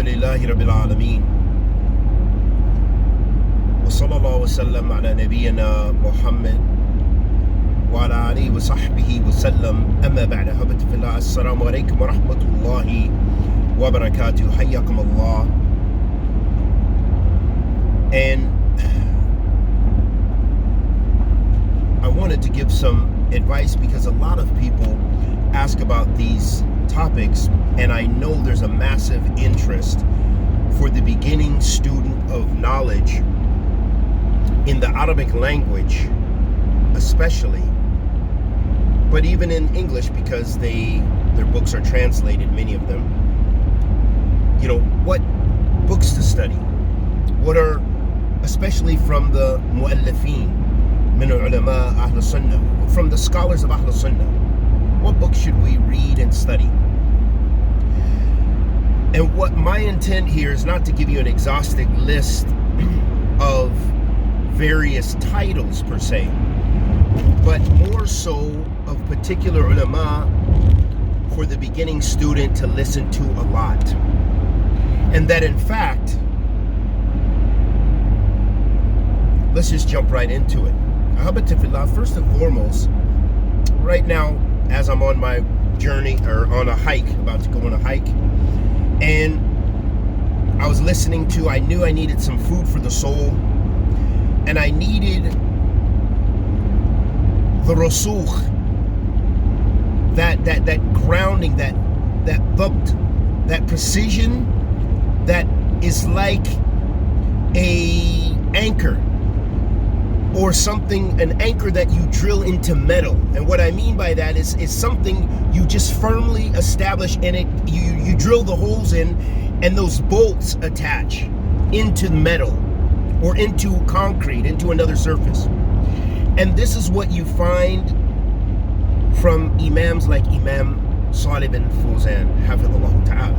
Alhamdulillahi Rabbil Alameen. Wa sallallahu wa sallam ala nabiyyina Muhammad wa ala alihi wa sahbihi wa sallam. Amma ba'da, habati fillah. Assalamu alaikum wa rahmatullahi wa barakatuh. Hayyakum Allah. And I wanted to give some advice because a lot of people ask about these topics, and I know there's a massive interest for the beginning student of knowledge in the Arabic language especially, but even in English, because their books are translated, many of them. You know, what books to study? What are, especially from the mu'allafeen, min ulama Ahl Sunnah, from the scholars of Ahl Sunnah, what books should we read and study? And what my intent here is not to give you an exhaustive list of various titles per se, but more so of particular ulama for the beginning student to listen to a lot. And that in fact, let's just jump right into it. First and foremost, right now, as I'm on my journey, or on a hike, about to go on a hike, and I was listening to, I knew I needed some food for the soul, and I needed the rusukh, that grounding, that dhabt, that precision that is like a anchor, or something, an anchor that you drill into metal. And what I mean by that is something you just firmly establish, and you drill the holes in, and those bolts attach into metal or into concrete, into another surface. And this is what you find from imams like Imam Salih bin Fawzan, hafidhullah ta'ala.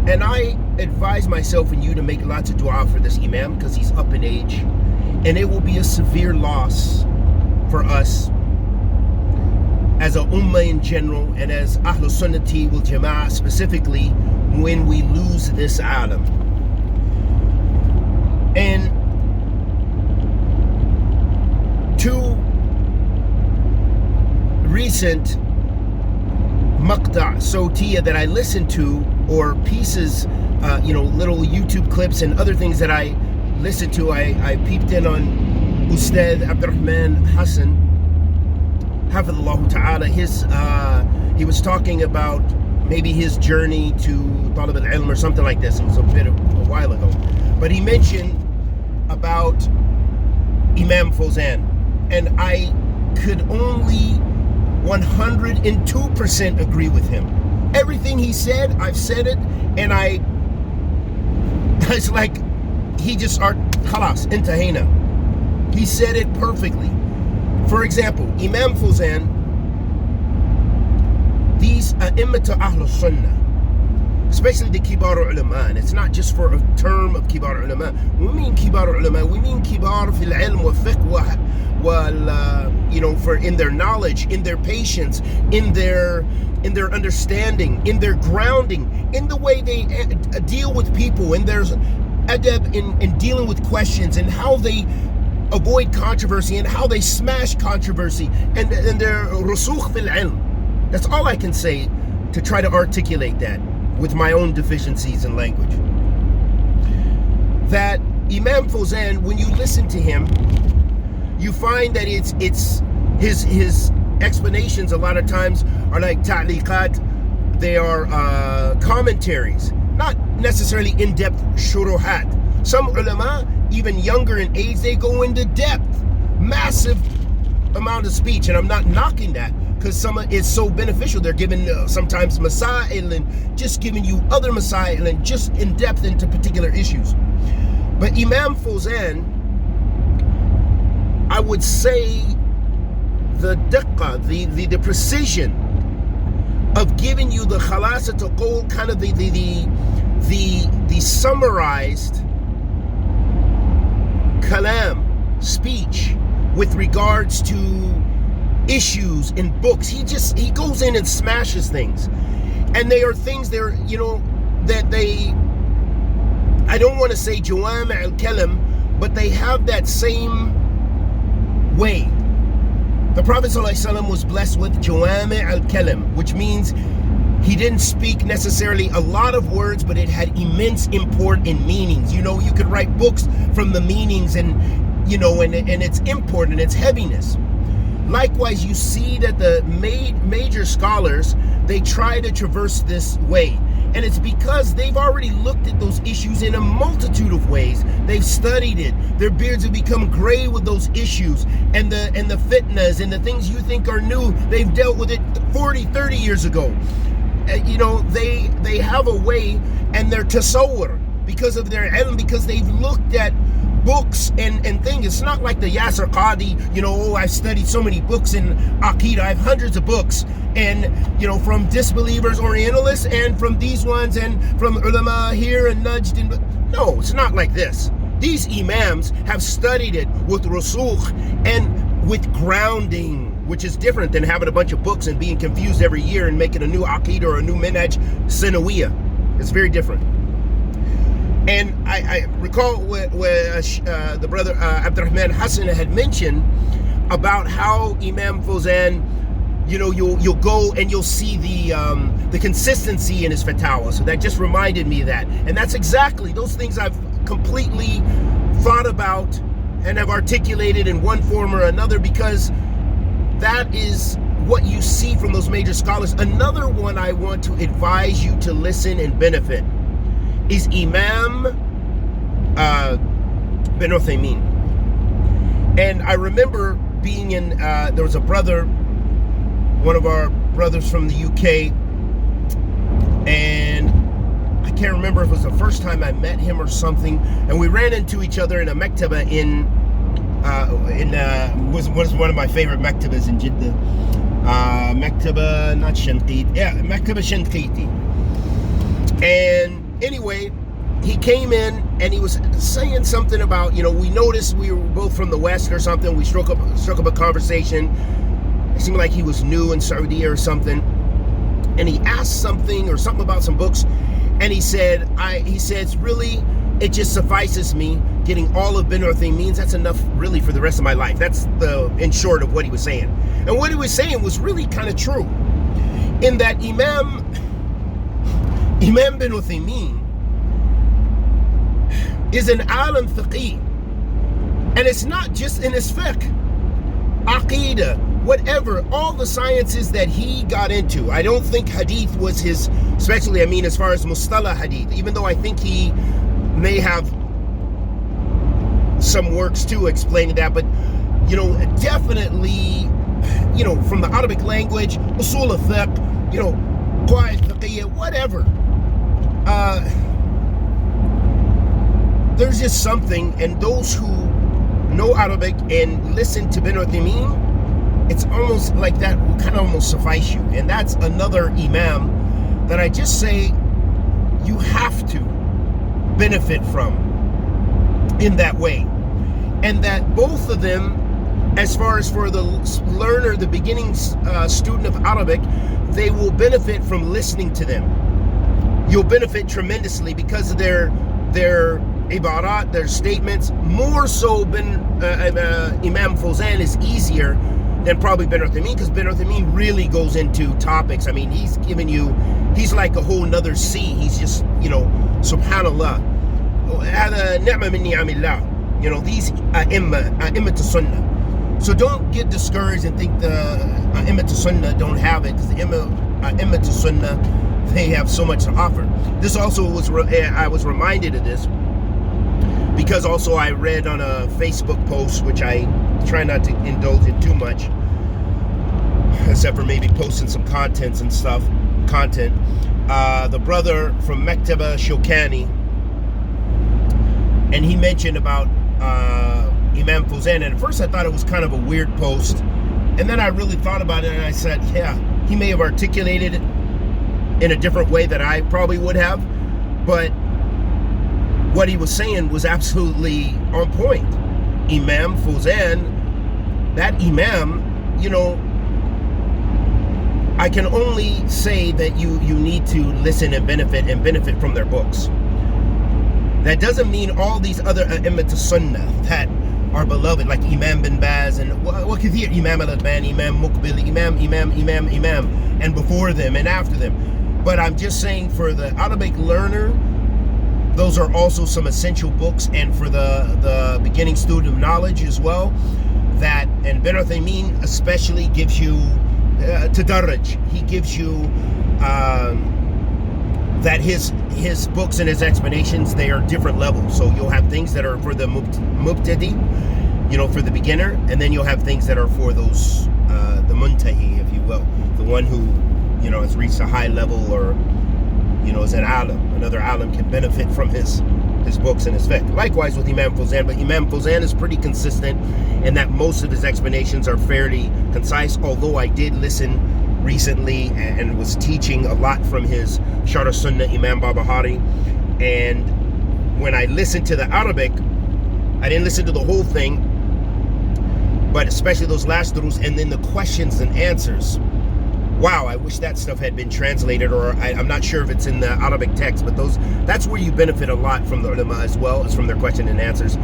And I advise myself and you to make lots of dua for this imam, because he's up in age, and it will be a severe loss for us as a ummah in general, and as Ahl Sunnati wal Jama'ah specifically, when we lose this alim. And two recent maqta' sawtiya that I listened to, or pieces, little YouTube clips and other things that I listened to, I peeped in on Ustad Abdurrahman Hassan, hafidhullah ta'ala. He was talking about maybe his journey to talib al-ilm or something like this. It was a while ago, but he mentioned about Imam Fawzan, and I could only 102% agree with him. Everything he said, I've said it, and it's like he just khalas, intahena. He said it perfectly. For example, Imam Fawzan, these a'immat Ahl Sunnah, especially the kibar ulama, and it's not just for a term of kibar ulama. We mean kibar ulama, we mean kibar fil ilm wa fiqh for in their knowledge, in their patience, in their understanding, in their grounding, in the way they deal with people, and there's adab in dealing with questions, and how they avoid controversy, and how they smash controversy, and their rusukh fil ilm. That's all I can say to try to articulate that with my own deficiencies in language. That Imam Fawzan, when you listen to him, you find that it's his explanations a lot of times are like ta'liqat. They are commentaries, not necessarily in-depth shuruhat. Some ulama, even younger in age, they go into depth, massive amount of speech, and I'm not knocking that, because some is so beneficial. They're giving sometimes masail, and just giving you other masail, and just in depth into particular issues. But Imam Fawzan, I would say the diqqa, the precision of giving you the khalasat al-qawl, kind of the summarized kalam, speech, with regards to issues in books. He goes in and smashes things, and they are things that I don't want to say jawami' al-kalam, but they have that same way. The Prophet ﷺ was blessed with jawami' al-kalam, which means he didn't speak necessarily a lot of words, but it had immense import and meanings. You know, you could write books from the meanings and, you know, and its import and its heaviness. Likewise, you see that the major scholars, they try to traverse this way. And it's because they've already looked at those issues in a multitude of ways. They've studied it. Their beards have become gray with those issues. And the fitnas and the things you think are new, they've dealt with it 40, 30 years ago. You know, they have a way, and they're tasawwur because of their ilm, because they've looked at books and things. It's not like the Yasser Qadi, you know, oh, I've studied so many books in Aqidah, I have hundreds of books, and, you know, from disbelievers, Orientalists, and from these ones, and from ulama here and Najd. No, it's not like this. These imams have studied it with rusukh and with grounding, which is different than having a bunch of books and being confused every year and making a new Aqidah or a new Minhaj Sanawiyah. It's very different. And I recall where the brother Abdurrahman Hassan had mentioned about how Imam Fawzan, you know, you'll go and you'll see the consistency in his fatwa. So that just reminded me of that. And that's exactly those things I've completely thought about and have articulated in one form or another, because that is what you see from those major scholars. Another one I want to advise you to listen and benefit is Imam bin Uthaymeen. And I remember being in, there was a brother, one of our brothers from the UK, and I can't remember if it was the first time I met him or something, and we ran into each other in a mektaba was one of my favorite mektabas in Jeddah. Mektaba, not Shanqiti. Yeah, Mektaba Shanqiti. And anyway, he came in and he was saying something about, you know, we noticed we were both from the West or something. We struck up a conversation. It seemed like he was new in Saudi or something. And he asked something or something about some books. And he said, really, it just suffices me getting all of bin Uthaymeen's. That's enough really for the rest of my life. That's in short of what he was saying. And what he was saying was really kind of true. In that Imam bin Uthaymeen is an alim fiqh, and it's not just in his fiqh, aqidah, whatever, all the sciences that he got into. I don't think hadith was his, especially, I mean, as far as mustalah hadith, even though I think he may have some works too explaining that, but, you know, definitely, you know, from the Arabic language, usul al-fiqh, you know, qawaid fiqhiyya, whatever. There's just something, and those who know Arabic and listen to bin Uthaymeen, it's almost like that will kind of almost suffice you. And that's another imam that I just say you have to benefit from in that way. And that both of them, as far as for the learner, the beginning student of Arabic, they will benefit from listening to them. You'll benefit tremendously because of their ibarat, their statements. More so Imam Fawzan is easier than probably bin Uthaymeen, because bin Uthaymeen really goes into topics. I mean, he's giving you, he's like a whole nother sea. He's just, you know, subhanallah. You know, these a'immat sunnah. So don't get discouraged and think the a'immat sunnah don't have it, because the a'immat sunnah, they have so much to offer. This also was, I was reminded of this because also I read on a Facebook post, which I try not to indulge in too much, except for maybe posting some content. The brother from Mektaba Shokani, and he mentioned about Imam Fawzan, and at first I thought it was kind of a weird post, and then I really thought about it, and I said, yeah, he may have articulated it in a different way that I probably would have, but what he was saying was absolutely on point. Imam Fawzan, that imam, you know, I can only say that you need to listen and benefit from their books. That doesn't mean all these other a'immat sunnah that are beloved, like Imam bin Baz and Kathir, Imam Al-Albani, Imam Muqbil, Imam, and before them and after them. But I'm just saying, for the Arabic learner, those are also some essential books, and for the beginning student of knowledge as well, that, and Ibn Uthaymeen especially gives you tadarruj. He gives you that his books and his explanations, they are different levels. So you'll have things that are for the mubtadi, for the beginner, and then you'll have things that are for those the muntahi, if you will, the one who has reached a high level, or is an alim. Another alim can benefit from his books and his fiqh. Likewise with Imam Fawzan, but Imam Fawzan is pretty consistent in that most of his explanations are fairly concise, although I did listen recently and was teaching a lot from his Sharh al-Sunnah, Imam Barbahari, and when I listened to the Arabic, I didn't listen to the whole thing, but especially those last durus, and then the questions and answers. Wow, I wish that stuff had been translated, or I'm not sure if it's in the Arabic text, but that's where you benefit a lot from the ulama, as well as from their question and answers.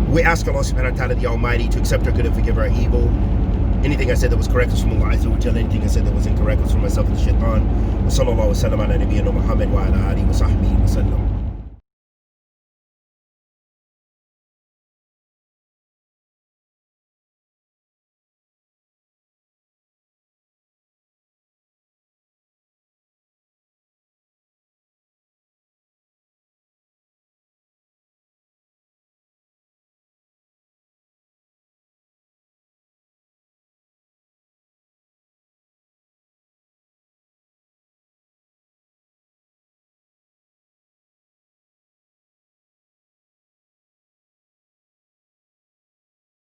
We ask Allah subhanahu wa ta'ala, the Almighty, to accept our good and forgive our evil. Anything I said that was correct was from Allah Azza wa Jalla. Anything I said that was incorrect was from myself and the shaitan. Wa sallallahu wa sallam ala nabiyyina Muhammad wa ala alihi wa sahbihi wa sallam.